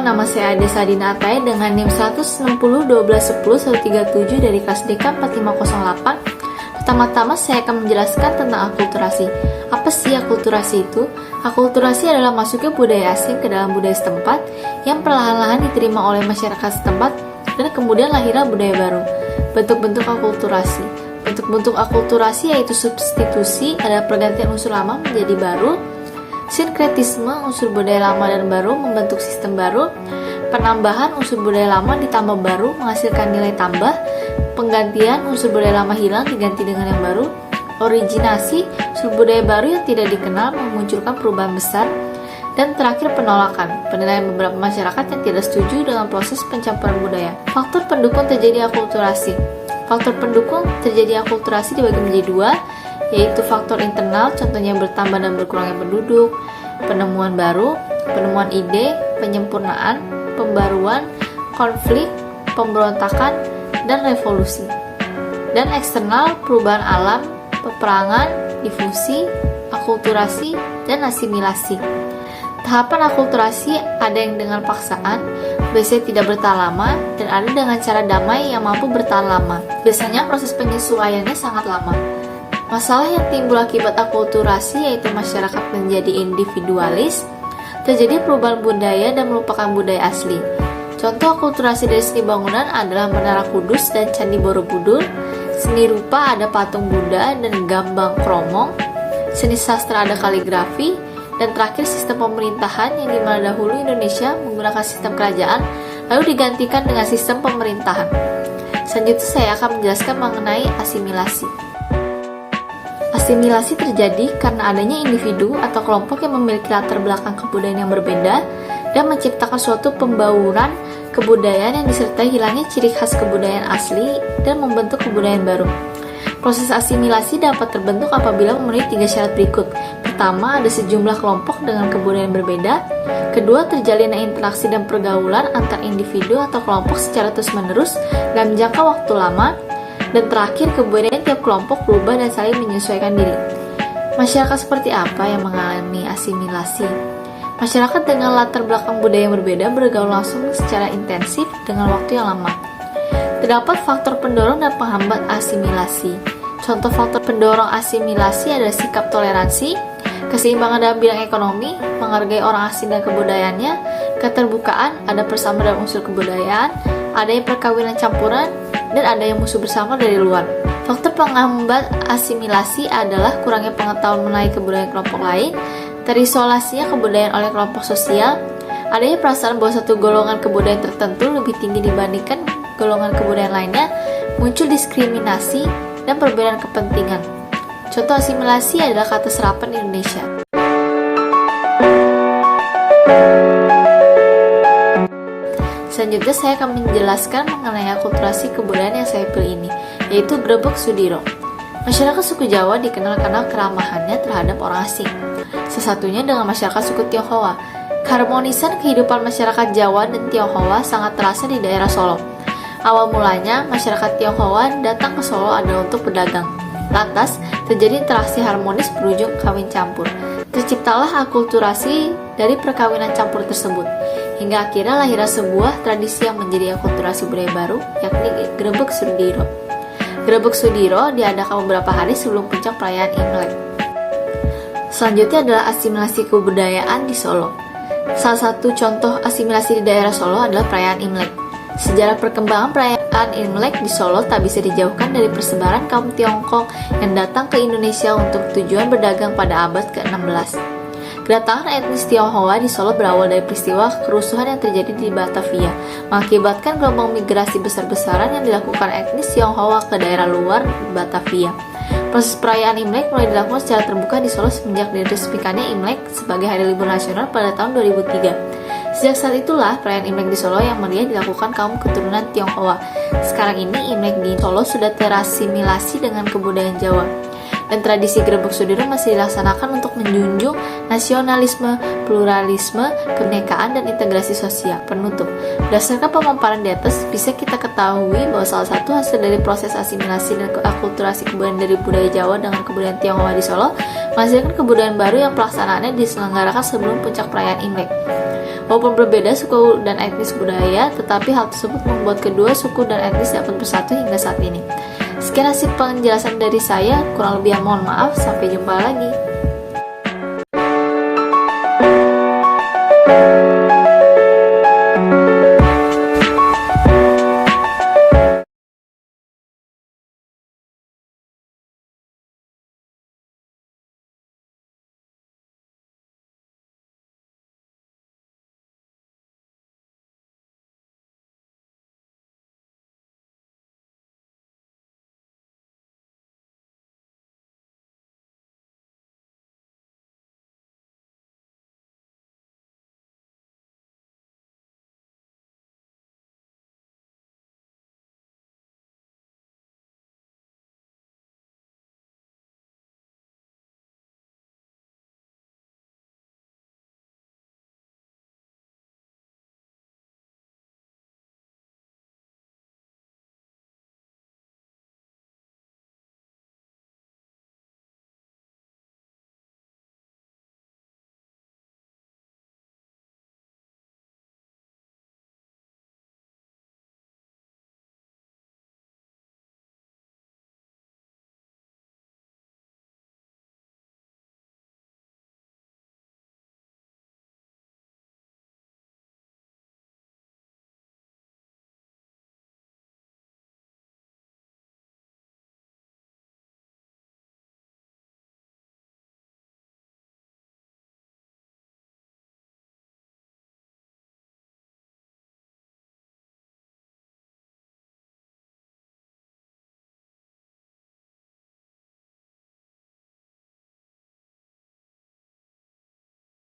nama saya Ade Sadina Atai dengan NIM 160-12-10-137 dari kelas DK 4508. Pertama-tama saya akan menjelaskan tentang akulturasi. Apa sih akulturasi itu? Akulturasi adalah masuknya budaya asing ke dalam budaya setempat yang perlahan-lahan diterima oleh masyarakat setempat dan kemudian lahirlah budaya baru. Bentuk-bentuk akulturasi. Bentuk-bentuk akulturasi yaitu substitusi, ada pergantian unsur lama menjadi baru, sinkretisme, unsur budaya lama dan baru membentuk sistem baru, penambahan unsur budaya lama ditambah baru menghasilkan nilai tambah, penggantian unsur budaya lama hilang diganti dengan yang baru, originasi, unsur budaya baru yang tidak dikenal memunculkan perubahan besar, dan terakhir penolakan, penilaian beberapa masyarakat yang tidak setuju dengan proses pencampuran budaya. Faktor pendukung terjadi akulturasi. Faktor pendukung terjadi akulturasi dibagi menjadi dua, yaitu faktor internal, contohnya bertambah dan berkurangnya penduduk, penemuan baru, penemuan ide, penyempurnaan, pembaruan, konflik, pemberontakan, dan revolusi. Dan eksternal, perubahan alam, peperangan, difusi, akulturasi, dan asimilasi. Tahapan akulturasi ada yang dengan paksaan, biasanya tidak bertahan lama, dan ada dengan cara damai yang mampu bertahan lama. Biasanya proses penyesuaiannya sangat lama. Masalah yang timbul akibat akulturasi yaitu masyarakat menjadi individualis, terjadi perubahan budaya dan melupakan budaya asli. Contoh akulturasi dari seni bangunan adalah Menara Kudus dan Candi Borobudur, seni rupa ada patung Buddha dan gambang kromong, seni sastra ada kaligrafi, dan terakhir sistem pemerintahan yang dimana dahulu Indonesia menggunakan sistem kerajaan lalu digantikan dengan sistem pemerintahan. Selanjutnya saya akan menjelaskan mengenai asimilasi. Asimilasi terjadi karena adanya individu atau kelompok yang memiliki latar belakang kebudayaan yang berbeda dan menciptakan suatu pembauran kebudayaan yang disertai hilangnya ciri khas kebudayaan asli dan membentuk kebudayaan baru. Proses asimilasi dapat terbentuk apabila memenuhi 3 syarat berikut. Pertama, ada sejumlah kelompok dengan kebudayaan berbeda. Kedua, terjalinnya interaksi dan pergaulan antar individu atau kelompok secara terus-menerus dalam jangka waktu lama. Dan terakhir, kebudayaan tiap kelompok berubah dan saling menyesuaikan diri. Masyarakat seperti apa yang mengalami asimilasi? Masyarakat dengan latar belakang budaya yang berbeda bergaul langsung secara intensif dengan waktu yang lama. Terdapat faktor pendorong dan penghambat asimilasi. Contoh faktor pendorong asimilasi adalah sikap toleransi, keseimbangan dalam bidang ekonomi, menghargai orang asing dan kebudayaannya, keterbukaan, ada persamaan dalam unsur kebudayaan, adanya perkawinan campuran, dan ada yang musuh bersama dari luar. Faktor penghambat asimilasi adalah kurangnya pengetahuan mengenai kebudayaan kelompok lain, terisolasinya kebudayaan oleh kelompok sosial, adanya perasaan bahwa satu golongan kebudayaan tertentu lebih tinggi dibandingkan golongan kebudayaan lainnya, muncul diskriminasi dan perbedaan kepentingan. Contoh asimilasi adalah kata serapan di Indonesia. Selanjutnya saya akan menjelaskan mengenai akulturasi kebudayaan yang saya pilih ini, yaitu Grebeg Sudiro. Masyarakat suku Jawa dikenal karena keramahannya terhadap orang asing. Salah satunya dengan masyarakat suku Tionghoa. Keharmonisan kehidupan masyarakat Jawa dan Tionghoa sangat terasa di daerah Solo. Awal mulanya, masyarakat Tionghoa datang ke Solo adalah untuk berdagang. Lantas, terjadi interaksi harmonis berujung kawin campur. Terciptalah akulturasi dari perkawinan campur tersebut. Hingga akhirnya lahirlah sebuah tradisi yang menjadi akulturasi budaya baru, yakni Grebeg Sudiro. Grebeg Sudiro diadakan beberapa hari sebelum puncak perayaan Imlek. Selanjutnya adalah asimilasi kebudayaan di Solo. Salah satu contoh asimilasi di daerah Solo adalah perayaan Imlek. Sejarah perkembangan perayaan Imlek di Solo tak bisa dijauhkan dari persebaran kaum Tiongkok yang datang ke Indonesia untuk tujuan berdagang pada abad ke-16. Kedatangan etnis Tionghoa di Solo berawal dari peristiwa kerusuhan yang terjadi di Batavia, mengakibatkan gelombang migrasi besar-besaran yang dilakukan etnis Tionghoa ke daerah luar Batavia. Proses perayaan Imlek mulai dilakukan secara terbuka di Solo semenjak diresmikannya Imlek sebagai hari libur nasional pada tahun 2003. Sejak saat itulah perayaan Imlek di Solo yang meriah dilakukan kaum keturunan Tionghoa. Sekarang ini Imlek di Solo sudah terasimilasi dengan kebudayaan Jawa. Dan tradisi Grebeg Sudiro masih dilaksanakan untuk menjunjung nasionalisme, pluralisme, kebinekaan, dan integrasi sosial. Penutup, berdasarkan pemaparan di atas, bisa kita ketahui bahwa salah satu hasil dari proses asimilasi dan akulturasi kebudayaan dari budaya Jawa dengan kebudayaan Tionghoa di Solo menghasilkan kebudayaan baru yang pelaksanaannya diselenggarakan sebelum puncak perayaan Imlek. Walaupun berbeda suku dan etnis budaya, tetapi hal tersebut membuat kedua suku dan etnis dapat bersatu hingga saat ini. Sekian hasil penjelasan dari saya, kurang lebih mohon maaf, sampai jumpa lagi.